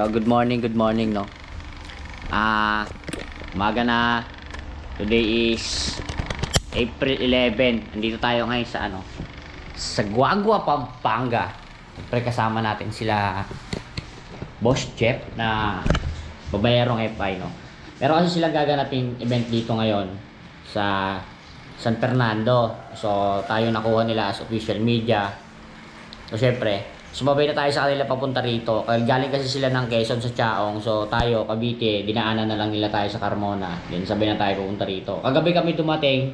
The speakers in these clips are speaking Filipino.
So, good morning, no? Umaga na. Today is April 11. Nandito tayo ngayon sa sa Guagua, Pampanga. Siyempre kasama natin sila Boss Jeff na babayerong FI, no? Pero kasi sila gaganapin event dito ngayon sa San Fernando. So, tayo nakuha nila as official media. So, syempre, sumabay na tayo sa kanila papunta rito. Galing kasi sila ng Quezon sa Chaong. So, tayo, Cavite, dinaanan na lang nila tayo sa Carmona. Then, sabay na tayo pupunta rito. Kagabi kami dumating.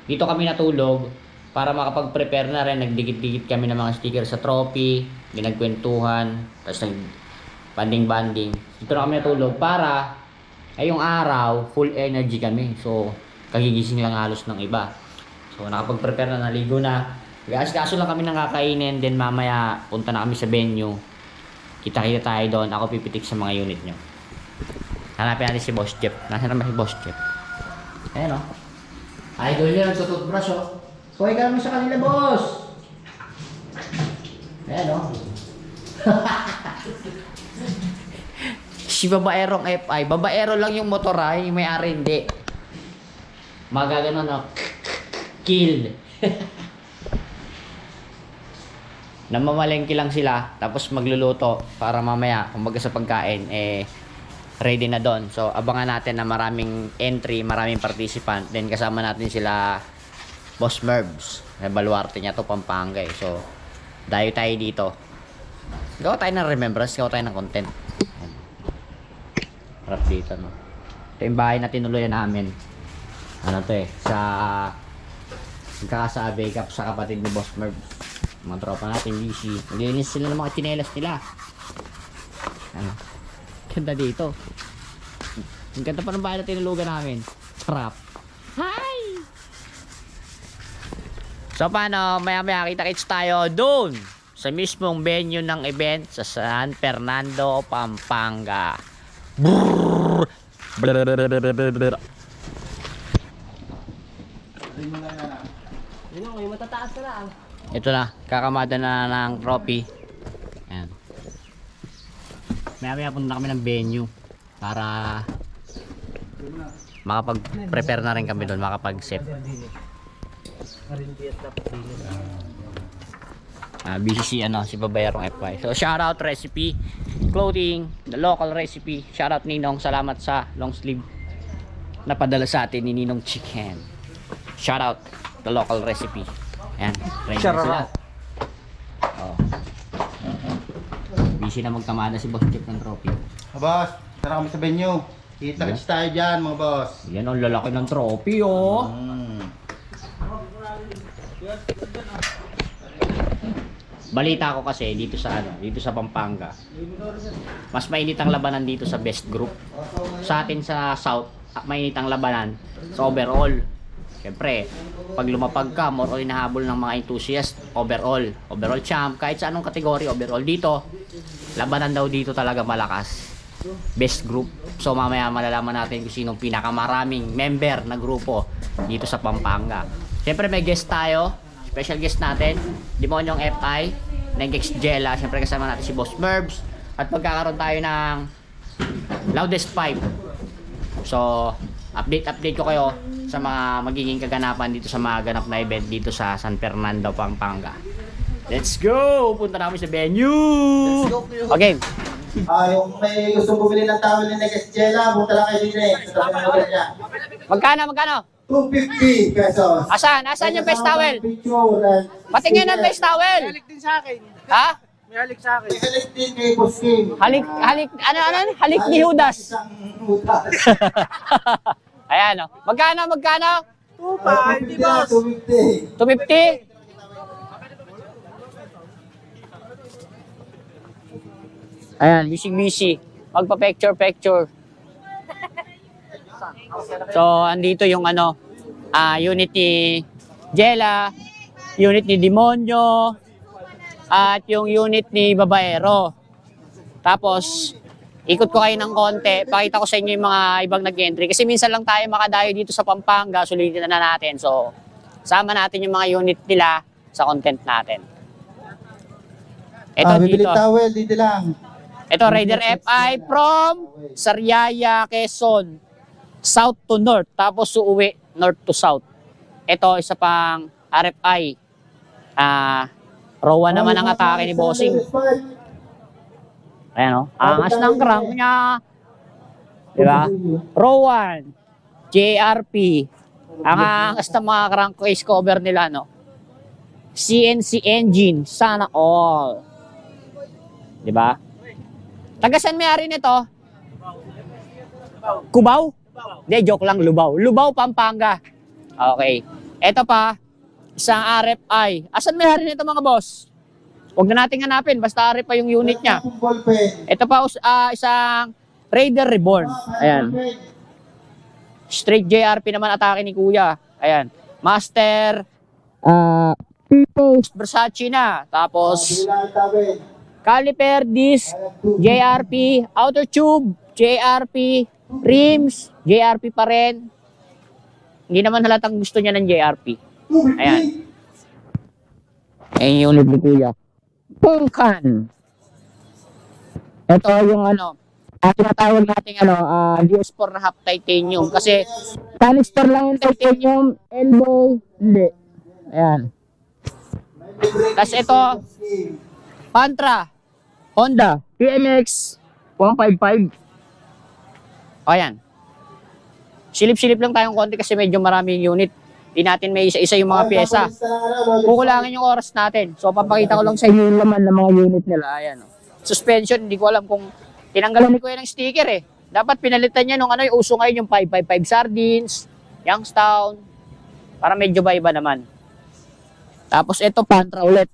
Dito kami natulog para makapag-prepare na rin. Nagdikit-dikit kami ng mga sticker sa trophy. Binagkwentuhan. Tapos nag-banding-banding. Dito na kami natulog para ngayong araw, full energy kami. So, kagigising lang halos ng iba. So, nakapag-prepare na, naligo na. Kaso lang kami nang kakainin, then mamaya punta na kami sa venue. Kita-kita tayo doon. Ako pipitik sa mga unit nyo. Hanapin natin si Boss Jeff. Nasaan naman si Boss Jeff? Ayan o. Idol yun, nagtututbrush o. Kuhay ka naman sa kanila, boss! Ayan o. Si babaerong FI. Babaero lang yung motor ay, may ari hindi. Magaganon o. Killed. Namamalengke lang sila tapos magluluto para mamaya kumbaga sa pagkain ready na doon. So abangan natin na maraming entry, maraming participant. Then kasama natin sila Boss Merbs. Baluarte niya to, Pampanga eh. So dayo tayo dito. Gawa tayo ng remembrance, gawa tayo ng content. Harap dito, no. Ito yung bahay na tinuluyan namin. Ano to eh, sa nagkakasabi sa kapatid ni Boss Merbs. Mga tropa natin, busy. Naglinis sila ng mga tsinelas nila. Ano? Ganda dito. Ang ganda pa ng bahay na tinulugan namin. Sarap. Hi! So paano, maya-maya kita-kits tayo doon sa mismong venue ng event sa San Fernando, Pampanga. Brrrr! Brrrr! Yung matataas ka lang. Ito na, kakamada na ng trophy. Ayan. Maya punta kami ng venue para makapag-prepare na rin kami doon, makapag-set. Busy si babayerong FY. So shoutout Recipe Clothing, the local recipe. Shoutout Ninong, salamat sa long sleeve na padala sa atin ni Ninong Chicken. Shoutout the local recipe. Ayan, ready na sila. Oh. Busy na magkamada si Boss Jeff ng trophy. Boss, tara kami sa venue. Kita-kits tayo dyan, mga boss. Yan ang lalaki ng trophy, oh. Balita ko kasi dito sa Pampanga. Mas mainit ang labanan dito sa best group. Sa atin sa South, mainit ang labanan sa overall. Siyempre, pag lumapag ka, more on hinahabol ng mga enthusiast, overall champ, kahit sa anong kategory, overall dito, labanan daw dito talaga malakas. Best group. So mamaya malalaman natin kung sinong pinakamaraming member na grupo dito sa Pampanga. Siyempre may guest tayo, special guest natin, Demonyong FI, Nengex Jella, siyempre kasama natin si Boss Merbs, at pagkakaroon tayo ng Loudest 5. So, update ko kayo sa mga magiging kaganapan dito sa mga ganap na event dito sa San Fernando, Pampanga. Let's go! Punta na kami sa venue! Let's go! Okay. Yung may gustong bumili ng towel ni Next Jella, punta lang kayo din eh. Sa tabi ng niya. Magkano? 250 pesos. Asan yung best towel? Picture and Patingin ng best towel! Halik din sa akin. Ha? May halik sa akin. halik din kay Boss King. Halik, halik ni Judas. Isang Judas. Ayan o. Magkano? 250, boss. 250. 250? Ayan, busy. Magpa-picture. So, andito yung unit ni Jella, unit ni Demonyo, at yung unit ni Babaero. Tapos, ikot ko kayo ng konti, pakita ko sa inyo yung mga ibang nag-entry. Kasi minsan lang tayo makadayo dito sa Pampanga, sulitin na natin. So, sama natin yung mga unit nila sa content natin. Ito bibili dito. towel, dito lang. Ito, Raider FI from Sariaya, Quezon. South to north. Tapos uuwi north to south. Ito, isa pang RFI. Rowan naman ang atake ni Bossing. Ayan o. Angas ng crank niya. Diba? Rowan. JRP. Ang angas ng mga crankcase cover nila, no? CNC engine. Sana all. Diba? Tagasan may-ari nito? Cubao? Hindi, joke lang. Lubao. Lubao, Pampanga. Okay. Ito pa, isang RFI. Asan may-ari nito mga boss? Huwag na natin hanapin. Basta RFI yung unit niya. Ito pa, isang Raider Reborn. Ayan. Straight JRP naman atake ni Kuya. Ayan. Master, People's Versace na. Tapos, caliper, disc, JRP, outer tube, JRP, rims, JRP pa rin. Hindi naman halatang gusto niya ng JRP. Ayan. Ayan yung unit ni Kuya. Pungkan. Ito yung tinatawag natin DS4 na half titanium. Kasi canister lang yung titanium, elbow, hindi. Ayan. Tapos ito, Pantra, Honda, PMX 155. Ayan. Silip-silip lang tayong konti kasi medyo maraming unit. Di natin may isa-isa yung mga pyesa. Kukulangin yung oras natin. So, papakita ko lang sa inyo yung laman ng mga unit nila. Ayan. Suspension, hindi ko alam kung tinanggalan ni Kuya ng sticker eh. Dapat pinalitan niya nung yung uso ngayon yung 555 Sardines, Youngstown, para medyo ba iba naman. Tapos ito, Pantra ulit.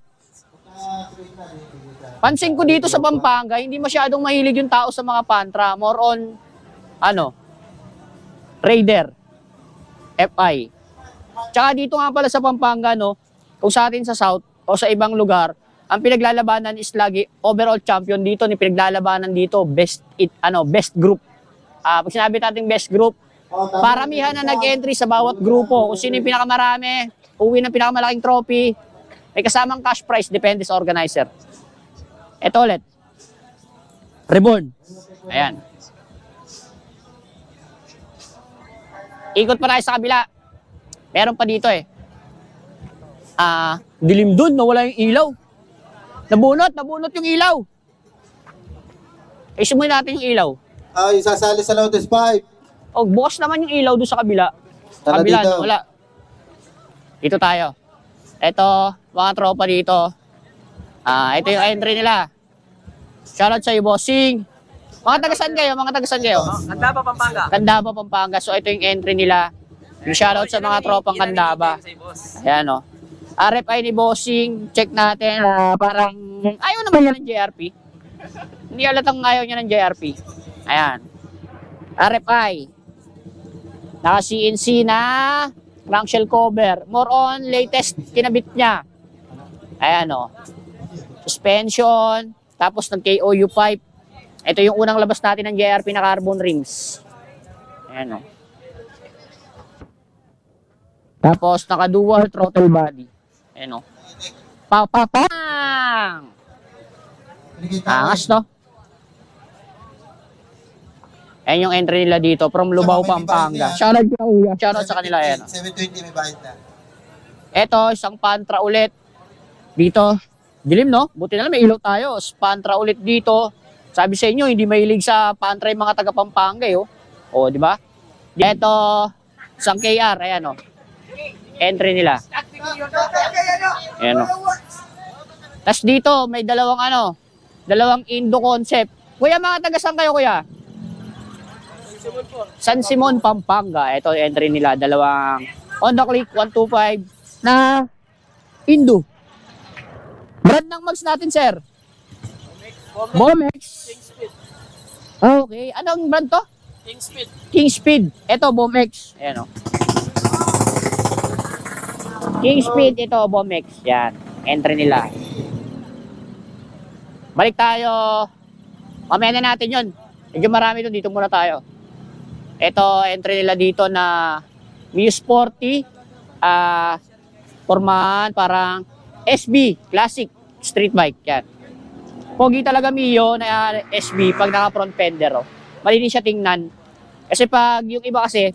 Pansin ko dito sa Pampanga, hindi masyadong mahilig yung tao sa mga Pantra. More on, Raider, FI. Tsaka dito nga pala sa Pampanga, kung sa atin sa South o sa ibang lugar, ang pinaglalabanan is lagi overall champion dito, ni pinaglalabanan dito, best group. Pag sinabi natin best group, paramihan na nag-entry sa bawat grupo. Kung sino yung pinakamarami, uwi ng pinakamalaking trophy, may kasamang cash prize, depende sa organizer. Ito ulit. Reborn. Ayan. Ikot pa tayo sa kabila. Meron pa dito eh. Dilim dun, nawala yung ilaw. Nabunot yung ilaw. Isimuin natin yung ilaw. Yung sasali sa Lotus 5. Bukas naman yung ilaw doon sa kabila. Sa Tara kabila, dito. wala. Dito tayo. Ito, mga tropa dito. Ito yung entry nila. Shoutout sa iyo, bossing. Mga tagasan kayo? Candaba, Pampanga. Candaba, Pampanga. So, ito yung entry nila. Yung shoutout sa mga tropang Candaba. Ayan, RFI ni bossing. Check natin. Parang ayaw naman niya ng JRP. Hindi halatang ayaw niya ng JRP. Ayan. RFI. Naka-CNC na crankshell cover. More on latest kinabit niya. Ayan suspension. Tapos ng KOU pipe. Ito yung unang labas natin ng JRP na carbon rims. Ayan Tapos naka-dual throttle body. Ayan Pang! Angas Ayan yung entry nila dito from Lubao, Pampanga. Shoutout sa kanila. Ayan 720 may bayad na. Ito, isang Pantra ulit. Dito, dilim buti na lang may ilaw tayo. Pantra ulit dito. Sabi sa inyo, hindi mahilig sa Pantra yung mga taga Pampanga di ba? Ito, isang KR. Ayan entry nila. Ayan Tapos dito, may dalawang Indo concept. Kuya, mga taga saan kayo, kuya? San Simon, Pampanga. Ito entry nila, dalawang Honda Click 125 na Indo. Brand ng mags natin, sir? Bomex. Okay, anong brand to? King Speed. Ito, Bomex. Ayan King Speed, ito, Bomex. Yan, entry nila. Balik tayo. Mamaya na natin yun. Medyo marami doon. Dito muna tayo. Ito, entry nila dito na Muse Sporty. Formahan, parang SB, classic street bike. Yan. Pogi talaga Mio na SB pag naka-front fender. Oh. Malinis siya tingnan. Kasi pag yung iba kasi,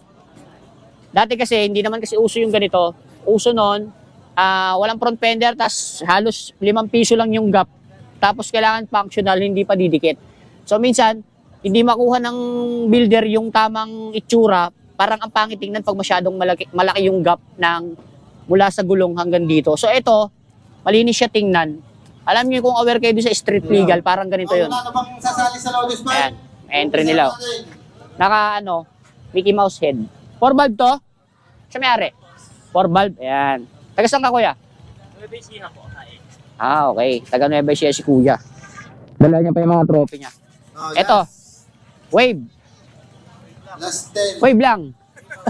dati kasi hindi naman kasi uso yung ganito. Uso nun, walang front fender, tas halos 5 piso lang yung gap. Tapos kailangan functional, hindi pa didikit. So minsan, hindi makuha ng builder yung tamang itsura. Parang ang pangit tingnan pag masyadong malaki yung gap ng mula sa gulong hanggang dito. So ito, malinis siya tingnan. Alam niyo kung aware kayo sa street legal, parang ganito yun. Wala na bang sasali sa Lotus Park? Ayan, entry nila. Oh. Naka Mickey Mouse head. 4 valve to? Siya may-ari. 4 valve, ayan. Taga saan ka, kuya? Ah, okay. Taga Nueva Ecija si kuya. Dala niya pa yung mga trophy niya. Oh, yes. Ito, wave. Last 10. Wave lang.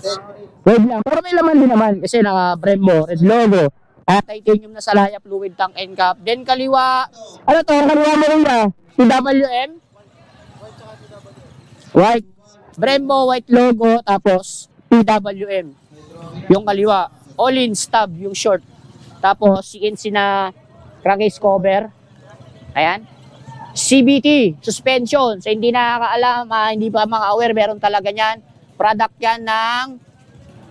10. Wave lang. Pero may laman din naman kasi naka Brembo, red logo. Titanium na salaya, fluid tank end cap. Then kaliwa, ano to? Kaliwa mo kuya? PWM? White. Brembo, white logo, tapos PWM. Yung kaliwa. All-in stub, yung short. Tapos, CNC na crankcase cover. Ayan. CBT, suspension. So, hindi nakakaalam, hindi pa mga aware, meron talaga yan. Product yan ng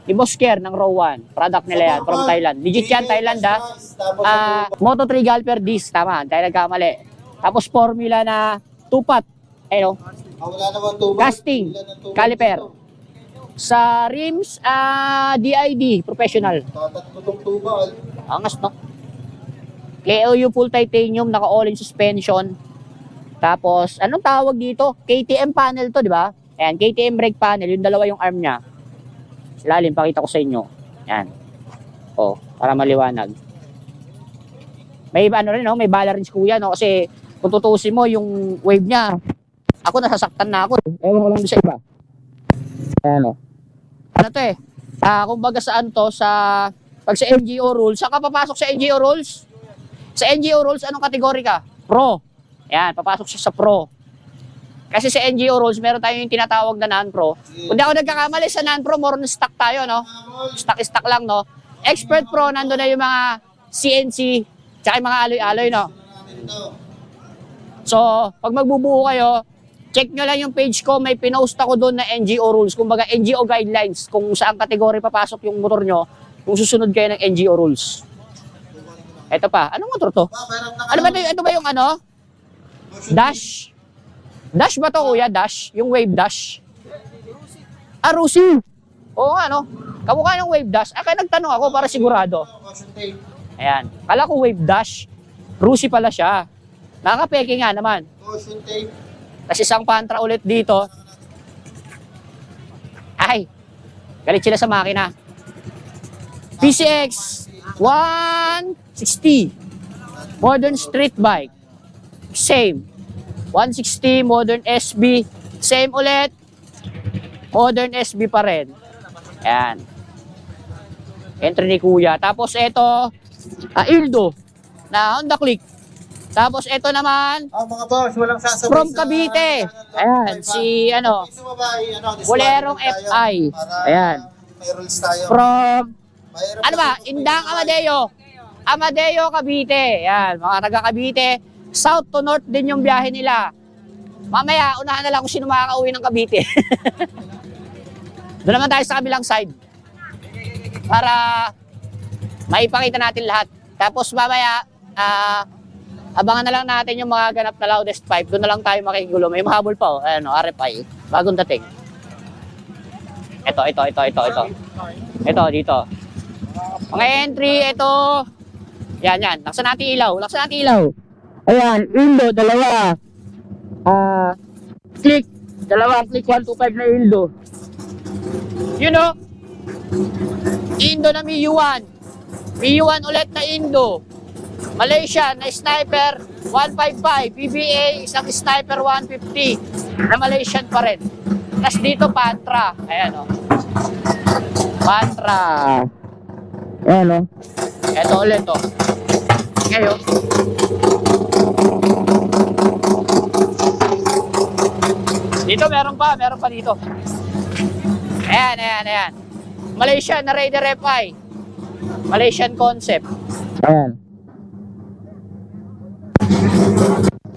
Bosker ng Row 1. Product nila yan, from Thailand. Legit yan, Thailand Moto3 Galper disc, tama, tayo nagkamali. Tapos, formula na tupat. Ayun, Wala naman tubo. casting, caliper. Sa rims, DID, professional. Tatatlo tong tubo. Angas, no? KOU full titanium, naka all-in suspension. Tapos, anong tawag dito? KTM panel to, di ba? Ayan, KTM brake panel, yung dalawa yung arm niya. Silalim, pakita ko sa inyo. Ayan. Oh, para maliwanag. May ano rin, no? May bala rin si kuya, no? Kasi kung tutusin mo, yung wave niya, ako nasasaktan na ako. Ewan ko lang doon sa iba. Ayan, no? Ano to eh? Kumbaga saan to? Pag sa NGO rules, saan ka papasok sa NGO rules? Sa NGO rules, anong kategory ka? Pro. Ayan, papasok siya sa pro. Kasi sa NGO rules, meron tayo yung tinatawag na non-pro. Kung di ako nagkakamali sa non-pro, more on stock tayo, no? Stock lang, no? Expert pro, nandun na yung mga CNC, tsaka yung mga alloy-alloy, no? So, pag magbubuo kayo, check nyo lang yung page ko, may pinost ako doon na NGO rules, kumbaga NGO guidelines, kung saan kategory papasok yung motor nyo, kung susunod kayo ng NGO rules. Ito pa, anong motor to? Ano ba ito? Ito ba yung ano? Dash? Dash ba to kuya? Dash? Yung wave dash? Rusi. Oo nga no? Kamukha ng wave dash. Kaya nagtanong ako para sigurado. Ayan. Kala ko wave dash. Rusi pala siya. Nakakapeke nga naman. Kasi isang pantra ulit dito. Ay, galit sila sa makina. PCX 160. Modern street bike. Same. 160 modern SB. Same ulit. Modern SB pa rin. Ayan. Entry ni kuya. Tapos ito, Ildo na Honda Click. Tapos ito naman, mga boss, walang sasabay from Cavite. Ayan, si Bolerong FI. Ayan. May rules tayo. From, ano ba, Indang Amadeo. Amadeo, Cavite. Ayan, mga taga Cavite. South to north din yung biyahe nila. Mamaya, unahan na lang kung sino makakauwi ng Cavite. Doon naman tayo sa kabilang side. Para maipakita natin lahat. Tapos mamaya, abangan na lang natin yung mga ganap na loudest pipe. Doon na lang tayo makikigulo. May mahabol pa, ano, RFI. Bagong dating. Ito. Ito, dito. Mga entry, ito. Yan. Laksan natin ilaw. Ayan, Ildo, dalawa. Click. Dalawang click 125 na Ildo. You know, Indo na MIU-1. MIU-1 ulit na Indo. Malaysia na Sniper 155. PBA isang Sniper 150 na Malaysian pa rin. Tapos dito Pantra. Ayan o. Pantra. Ayan o. Ito ulit o. Ngayon. Dito meron pa dito. Ayan. Malaysian na Raider FI. Malaysian concept. Ayan.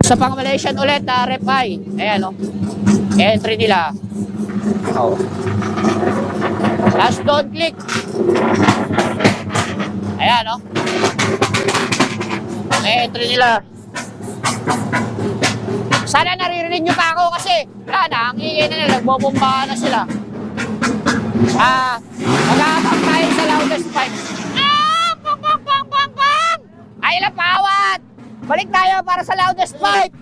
Sa pang Malaysian ulit na RFI. Ayan, no? Entry nila. Oh. Last don't click. Ayan, no? Entry nila. Sana naririnig nyo pa ako kasi wala na, ang ingay na nila, nagbobombahan na sila. Mag-aabang tayo sa loudest pipe. Bang, bang, bang, bang, bang! Ay, lapawat! Balik tayo para sa loudest pipe!